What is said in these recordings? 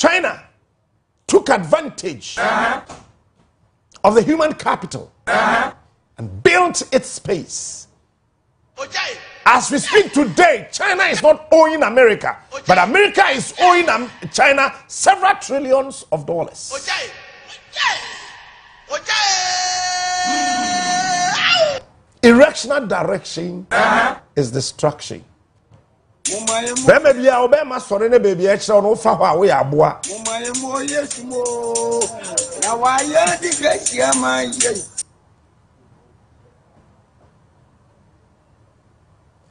China took advantage of the human capital and built its space. As we speak today, China is not owing America, but America is owing China several trillions of dollars. Erectional direction is destruction. Obama sorry ne baby extra no fa hwa we aboa.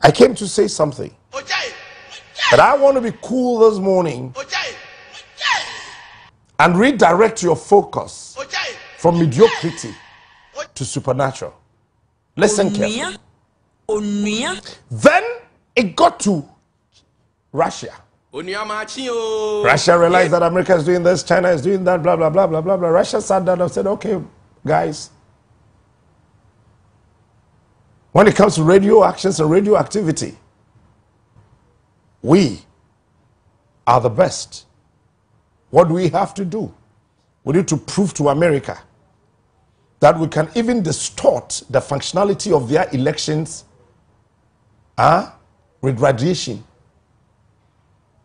I came to say something. But I want to be cool this morning and redirect your focus from mediocrity to supernatural. Listen carefully. Then it got to Russia. Russia realized that America is doing this, China is doing that, blah, blah, blah, blah, blah, blah. Russia sat down and said, okay, guys, when it comes to radio actions and radioactivity, we are the best. What do we have to do? We need to prove to America that we can even distort the functionality of their elections with radiation.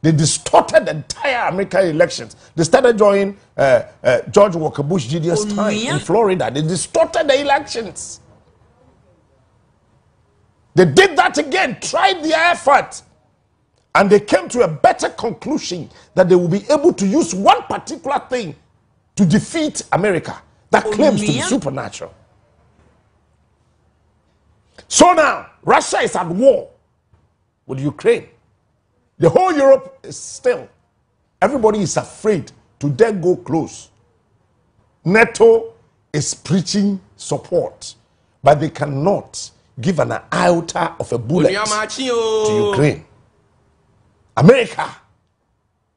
They distorted the entire American elections. They started during George Walker Bush Jr.'s time in Florida. They distorted the elections. They did that again, tried their effort, and they came to a better conclusion that they will be able to use one particular thing to defeat America that claims to be supernatural. So now, Russia is at war with Ukraine. The whole Europe is still. Everybody is afraid to dare go close. NATO is preaching support, but they cannot give an iota of a bullet to Ukraine. America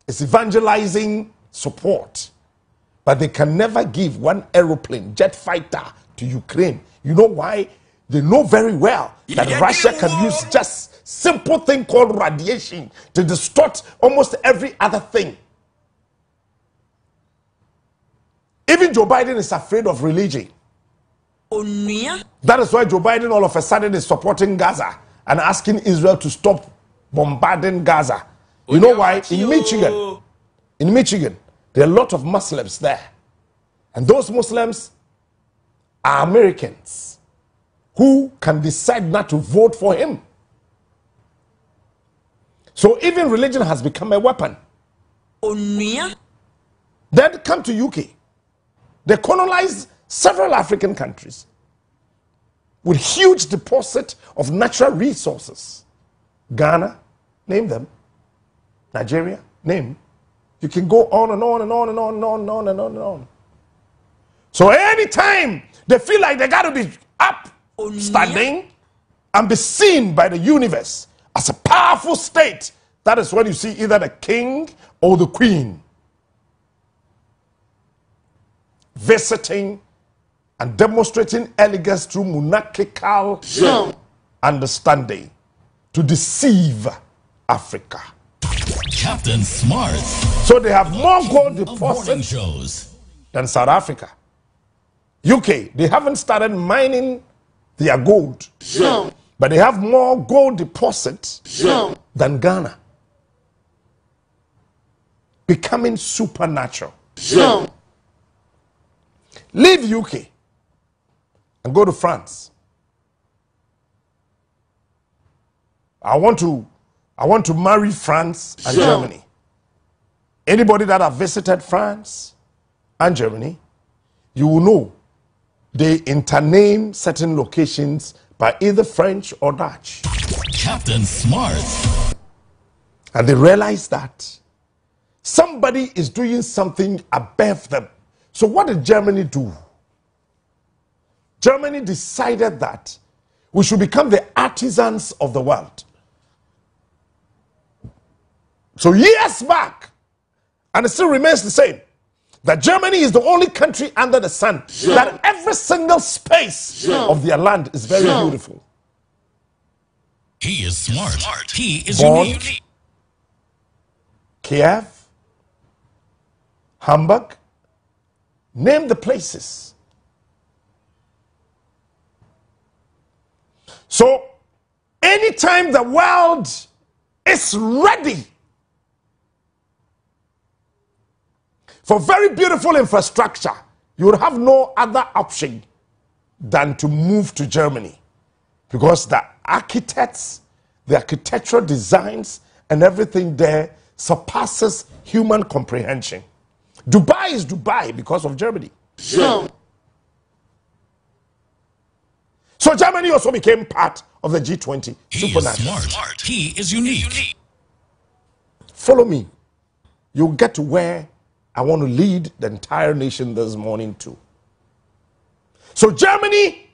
is evangelizing support, but they can never give one aeroplane, jet fighter to Ukraine. You know why? They know very well that Russia can use just simple thing called radiation to distort almost every other thing. Even Joe Biden is afraid of religion. That is why Joe Biden all of a sudden is supporting Gaza and asking Israel to stop bombarding Gaza. You know why? In Michigan, there are a lot of Muslims there. And those Muslims are Americans who can decide not to vote for him. So even religion has become a weapon. Then come to UK. They colonized several African countries with huge deposit of natural resources. Ghana, name them. Nigeria, name. You can go on and on and on and on and on and on and on and on. So anytime they feel like they got to be up, standing, and be seen by the universe as a powerful state, that is when you see either the king or the queen visiting and demonstrating elegance through monarchical understanding to deceive Africa. Captain Smart. So they have more gold deposits than South Africa. UK, they haven't started mining their gold, but they have more gold deposits than Ghana. Becoming supernatural. Leave UK and go to France. I want to marry France and Germany. Anybody that have visited France and Germany, you will know they intername certain locations by either French or Dutch. Captain Smart. And they realize that somebody is doing something above them. So what did Germany do? Germany decided that we should become the artisans of the world. So years back, and it still remains the same, that Germany is the only country under the sun that every single space of their land is very beautiful. He is smart. He is Bonn, unique. Kiev, Hamburg. Name the places. So, anytime the world is ready for very beautiful infrastructure, you would have no other option than to move to Germany, because the architects, the architectural designs, and everything there surpasses human comprehension. Dubai is Dubai because of Germany. Sure. So Germany also became part of the G20. He is smart. He is unique. Follow me. You'll get to where I want to lead the entire nation this morning to. So Germany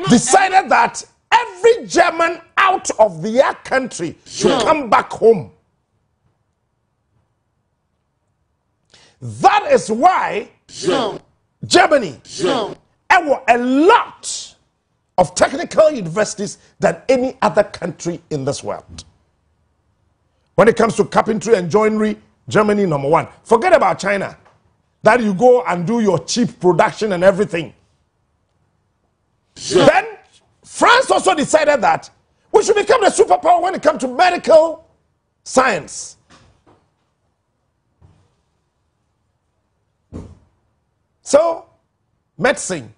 decided that every German out of their country should come back home. That is why Germany have a lot of technical universities than any other country in this world. When it comes to carpentry and joinery, Germany #1. Forget about China, that you go and do your cheap production and everything. Then France also decided that we should become the superpower when it comes to medical science. So, medicine,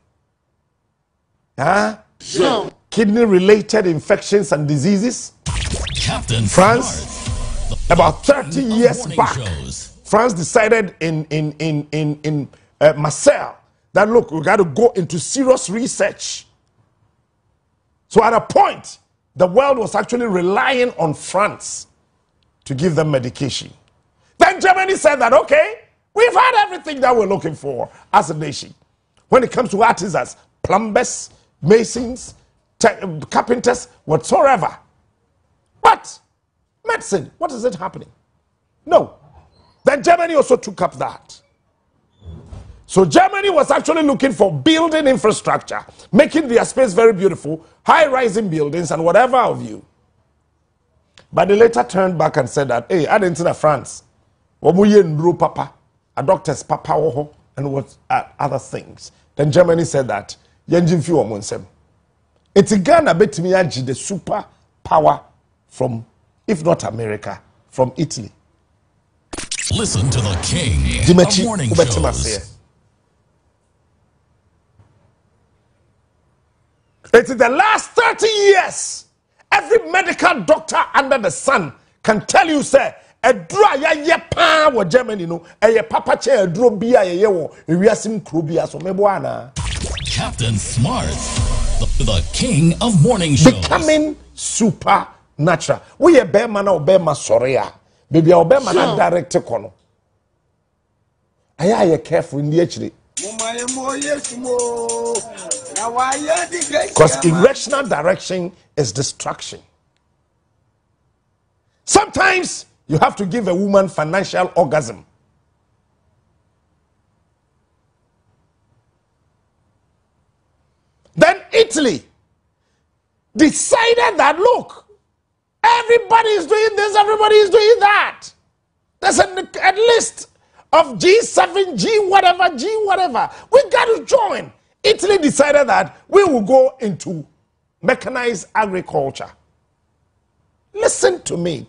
kidney-related infections and diseases. Captain France, Smart, about 30 years back, France decided in Marseille that, look, we got to go into serious research. So at a point, the world was actually relying on France to give them medication. Then Germany said that, okay, we've had everything that we're looking for as a nation. When it comes to artisans, plumbers, masons, carpenters, whatsoever. But medicine, what is it happening? No. Then Germany also took up that. So Germany was actually looking for building infrastructure, making their space very beautiful, high-rising buildings and whatever of you. But they later turned back and said that, hey, I didn't see France. Papa, a doctor's papa, and what other things. Then Germany said that, it's Ghana bet me the super power from, if not America, from Italy. Listen to the king of morning shows. It's in the last 30 years, every medical doctor under the sun can tell you, say, a dry ya pa wa Germany no, a papa chair draw beer ye wo, we are sim crubia so meboana. Captain Smart, the king of morning shows. Becoming supernatural. We a bear man or bear masoria. Baby, our bear man direct kono. Aya careful in the actually. Because irrational direction is destruction. Sometimes you have to give a woman financial orgasm. Then Italy decided that, look, everybody is doing this, everybody is doing that. There's a list of G7, G whatever. We got to join. Italy decided that we will go into mechanized agriculture. Listen to me.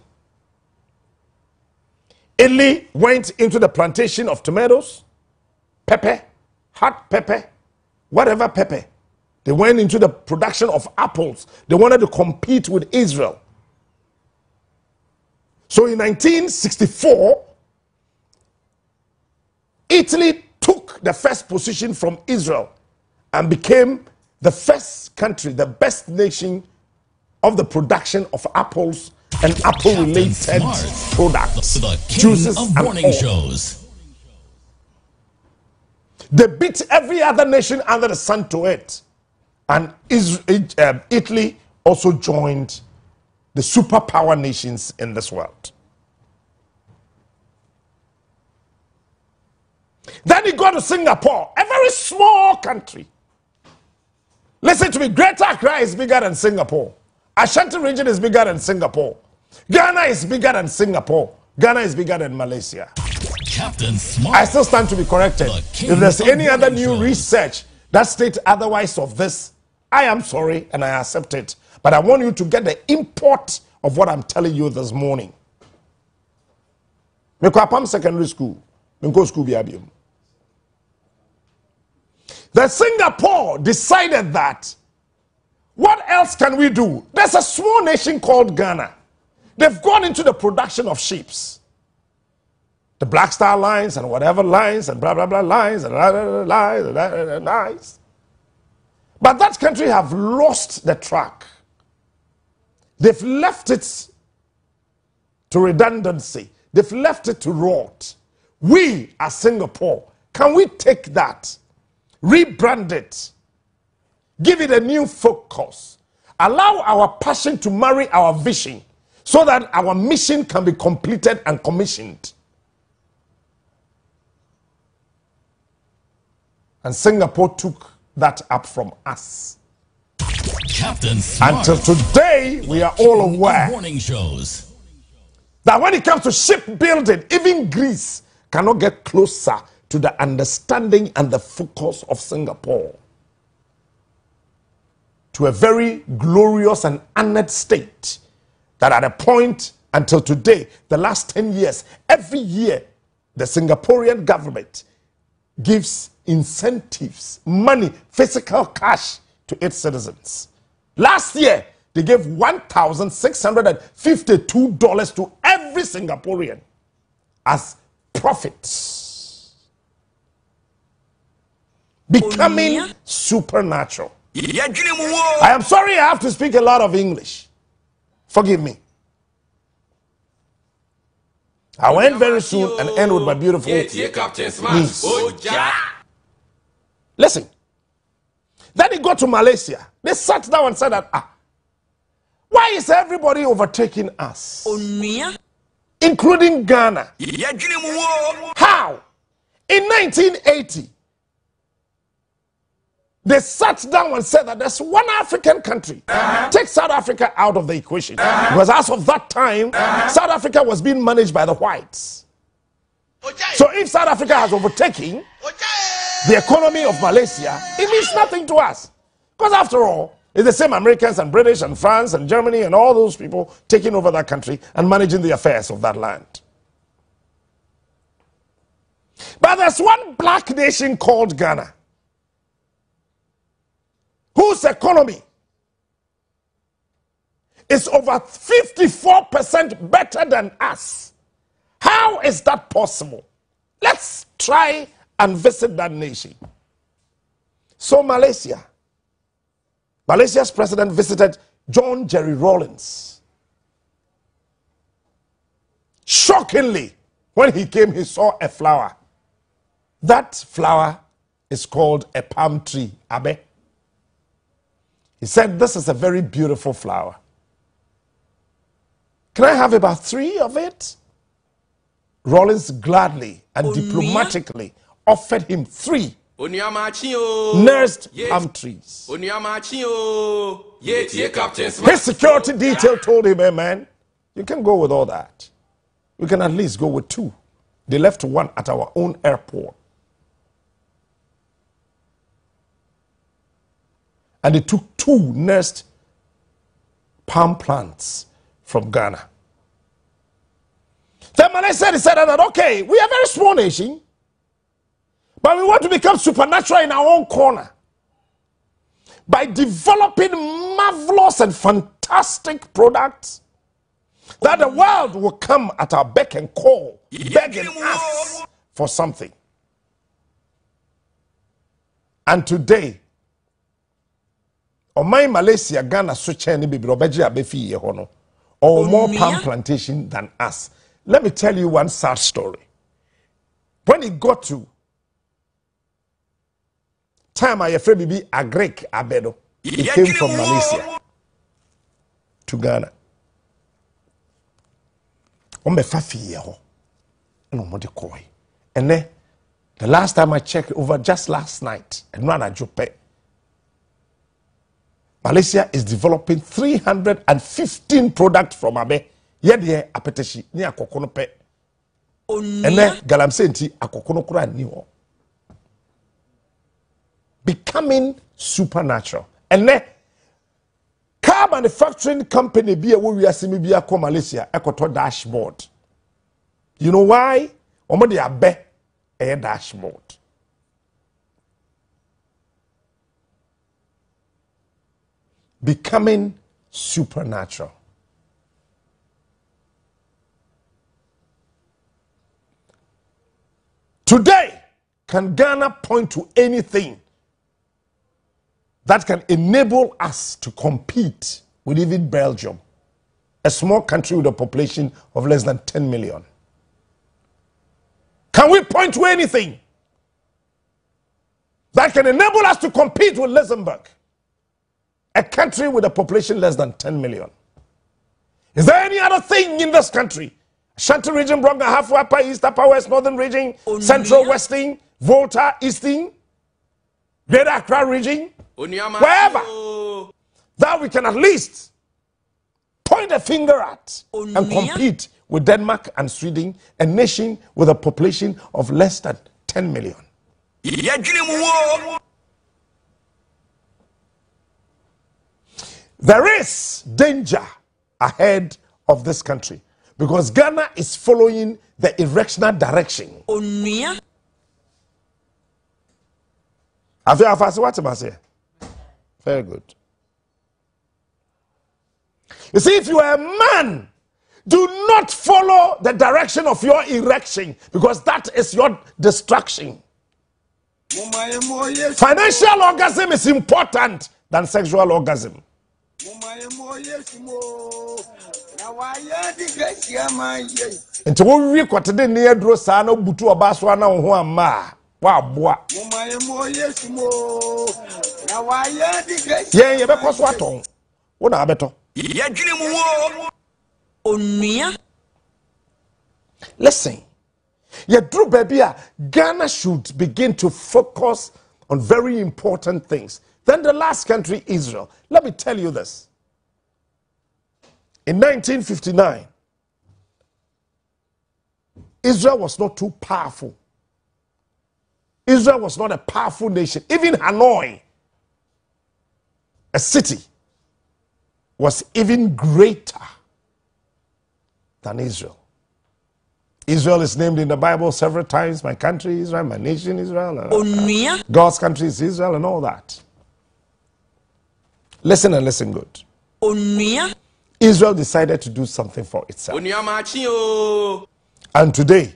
Italy went into the plantation of tomatoes, pepper, hot pepper, whatever pepper. They went into the production of apples. They wanted to compete with Israel. So in 1964, Italy took the first position from Israel and became the first country, the best nation of the production of apples and apple-related products, juices and morning shows. They beat every other nation under the sun to it. And Italy also joined the superpower nations in this world. Then he got to Singapore, a very small country. Listen to me, Greater Accra is bigger than Singapore. Ashanti region is bigger than Singapore. Ghana is bigger than Singapore. Ghana is bigger than Malaysia. Captain Smart. I still stand to be corrected. If there's any other new research that states otherwise of this, I am sorry and I accept it. But I want you to get the import of what I'm telling you this morning. Mekwapam Secondary School. Menko School Biabium. The Singapore decided that what else can we do? There's a small nation called Ghana. They've gone into the production of ships. The Black Star lines and whatever lines and blah, blah, blah lines and lines. But that country have lost the track. They've left it to redundancy. They've left it to rot. We, as Singapore, can we take that, rebrand it, give it a new focus, allow our passion to marry our vision so that our mission can be completed and commissioned? And Singapore took that up from us. Captain Smart. Until today, we are all aware morning shows that when it comes to shipbuilding, even Greece cannot get closer to the understanding and the focus of Singapore to a very glorious and honored state that at a point until today, the last 10 years, every year, the Singaporean government gives incentives, money, physical cash to its citizens. Last year, they gave $1,652 to every Singaporean as profits. Becoming supernatural. I am sorry I have to speak a lot of English. Forgive me. I will end very soon and end with my beautiful niece. Listen. Then he got to Malaysia. They sat down and said that, why is everybody overtaking us? Including Ghana. How? In 1980, they sat down and said that there's one African country. Take South Africa out of the equation. Because as of that time, South Africa was being managed by the whites. So if South Africa has overtaken the economy of Malaysia, it means nothing to us. Because after all, it's the same Americans and British and France and Germany and all those people taking over that country and managing the affairs of that land. But there's one black nation called Ghana, whose economy is over 54% better than us. How is that possible? Let's try and visit that nation. So Malaysia's president visited John Jerry Rawlings. Shockingly, when he came, he saw a flower. That flower is called a palm tree, Abe. He said, this is a very beautiful flower. Can I have about 3 of it? Rawlings gladly and diplomatically offered him 3 nursed palm trees. His security detail told him, hey man, you can go with all that. You can at least go with 2. They left 1 at our own airport. And they took 2 nursed palm plants from Ghana. Then Malaysia decided that, okay, we are a very small nation, but we want to become supernatural in our own corner by developing marvelous and fantastic products that the world will come at our beck and call, begging us for something. And today, on my Malaysia, Ghana, or more palm plantation than us. Let me tell you one sad story. When he got to time I afraid to be a Greek Abedo, he came from Malaysia to Ghana. And then the last time I checked over just last night, and Malaysia is developing 315 products from Abe. Yedie apeteshi ni akokono pe. ene galamsey nti akokono kura ni ho becoming supernatural ene car manufacturing company bi e wo wiase mi bi akọ Malaysia ekoto dashboard. You know why? Omo de abe a dashboard. Becoming supernatural. Today, can Ghana point to anything that can enable us to compete with even Belgium, a small country with a population of less than 10 million? Can we point to anything that can enable us to compete with Luxembourg, a country with a population less than 10 million? Is there any other thing in this country? Ashanti region, Bronga, Half Upper, East, Upper West, Northern region, Central, Western, Volta, Eastern, Greater Accra region, wherever, that we can at least point a finger at and compete with Denmark and Sweden, a nation with a population of less than 10 million. There is danger ahead of this country because Ghana is following the erectional direction. Very good. You see, if you are a man, do not follow the direction of your erection because that is your destruction. Financial orgasm is important than sexual orgasm. Nti wo wi kwatede ne adro saa na butu oba so na ho amma wa aboa ye be koso aton wo na abeto listen, Yadru Babia, Ghana should begin to focus on very important things. Then the last country, Israel. Let me tell you this. In 1959, Israel was not too powerful. Israel was not a powerful nation. Even Hanoi, a city, was even greater than Israel. Israel is named in the Bible several times. My country, Israel, my nation, Israel. God's country is Israel and all that. Listen and listen good. Israel decided to do something for itself. And today,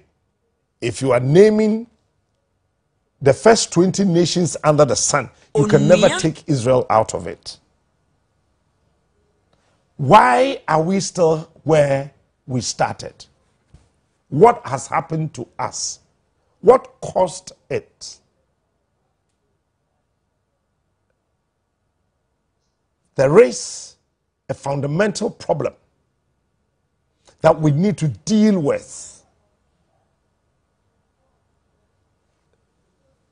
if you are naming the first 20 nations under the sun, you can never take Israel out of it. Why are we still where we started? What has happened to us? What caused it? There is a fundamental problem that we need to deal with.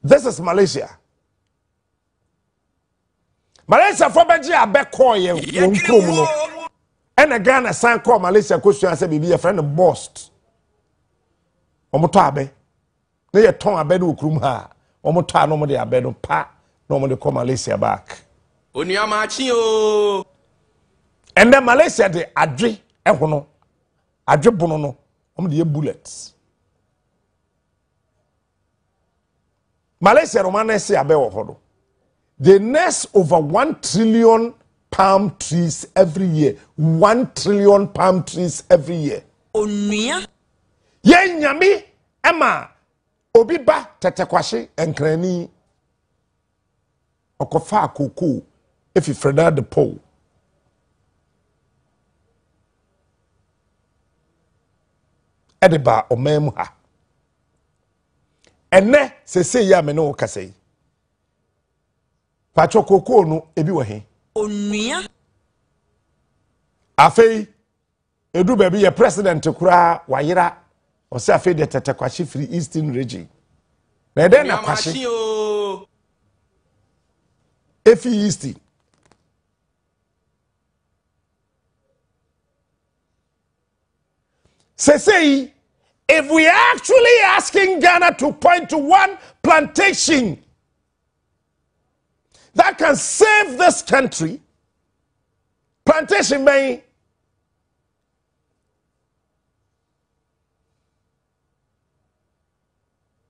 This is Malaysia. Malaysia for Beji abekoye wonkrom no. And again, a sign called Malaysia question and said, "Be a friend of Bost." Omoto abe. Na ye ton abe no okrum ha. Omoto no mo de abe no pa. No mo de call Malaysia back. Oniamachi o. And then Malaysia de adwe ehono. Adwe bono no. Omo de bullets. Malaysia romana say abe wo hodo. They nest over 1 trillion palm trees every year. 1 trillion palm trees every year. Onia? Ye nyami ema obiba tetekwashi enkrani okofa koko if you freda the pole. Ediba omemu ha. Ene se ya me no kasei. Pacho koko no ebi wo he. Onua. Afei edu baby ye president kura wayira o se afei de tetekwashi free eastern region. Na ede na kwashi. Efi eastern. Sesei If we are actually asking Ghana to point to one plantation that can save this country, plantation may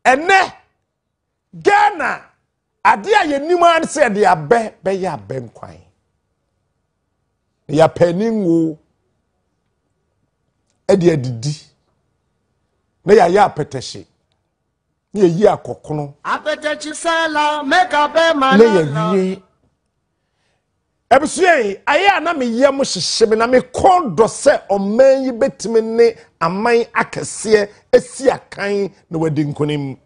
and Ghana adia ye niman said they are be ya ben kwan ya peningo e de adidi na ya peteshi na yi akokono apetechi sala make up man na ya wie ebusue aya na me yam hyehyeme na me kondo se oman yi betime ne aman akese esi akan na wadi nkonim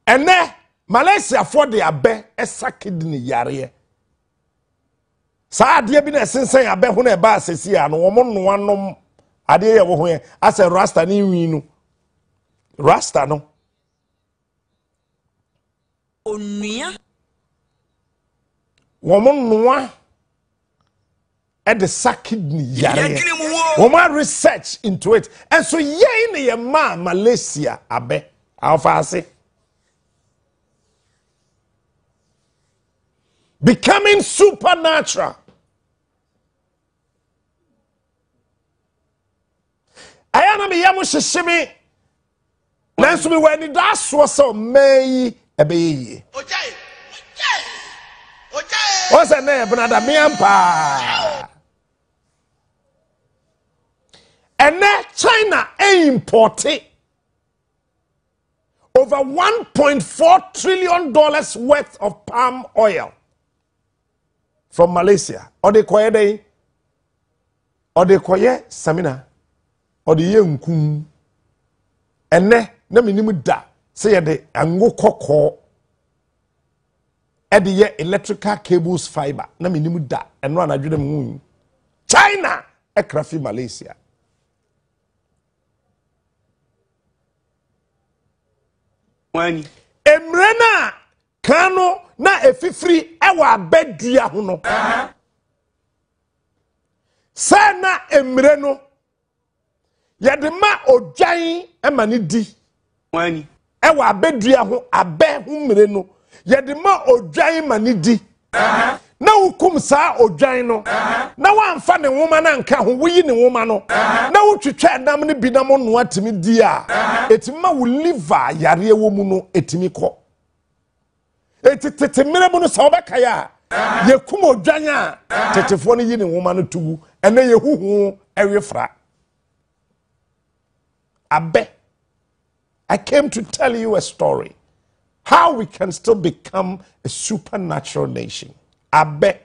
ene Malaysia for the abe esa kidney yare sa ade bi na sensen abe ho na ba asesi ya no wo no anom ade ye wo ho ye ase rasta ni wi no rasta no onua woman noa at the kidney yare woman research into it and so ye in ye ma Malaysia abe alfase becoming supernatural ayana me yamu hyehyeme nanso me wani da so so mai ebe ye what's her name? Brother Miampa. And then China imported over $1.4 trillion worth of palm oil from Malaysia. Or they call it, Samina, or the young and then na minimum da say the ango koko. At the electrical cables fiber na minimu da eno anadwene mu China ekrafi Malaysia wani emrena kano na efifiri ewa abedua ho no sana emre no yede ma odwan emani di wani ewa abedua ho abe ho mre no yedima odwan manidi na wukum saa odwan no na wamfa ne nwoma na nka ho wuyi ne nwoma no na wutwetwa nam ne binam no atimi di a etima wo liver yare wo mu no etimi kɔ etitete mere mu no sa obeka ya yekum odwan a tetefo no yi ne nwoma no tugu ene yehuhu ewefra abe. I came to tell you a story how we can still become a supernatural nation. Abe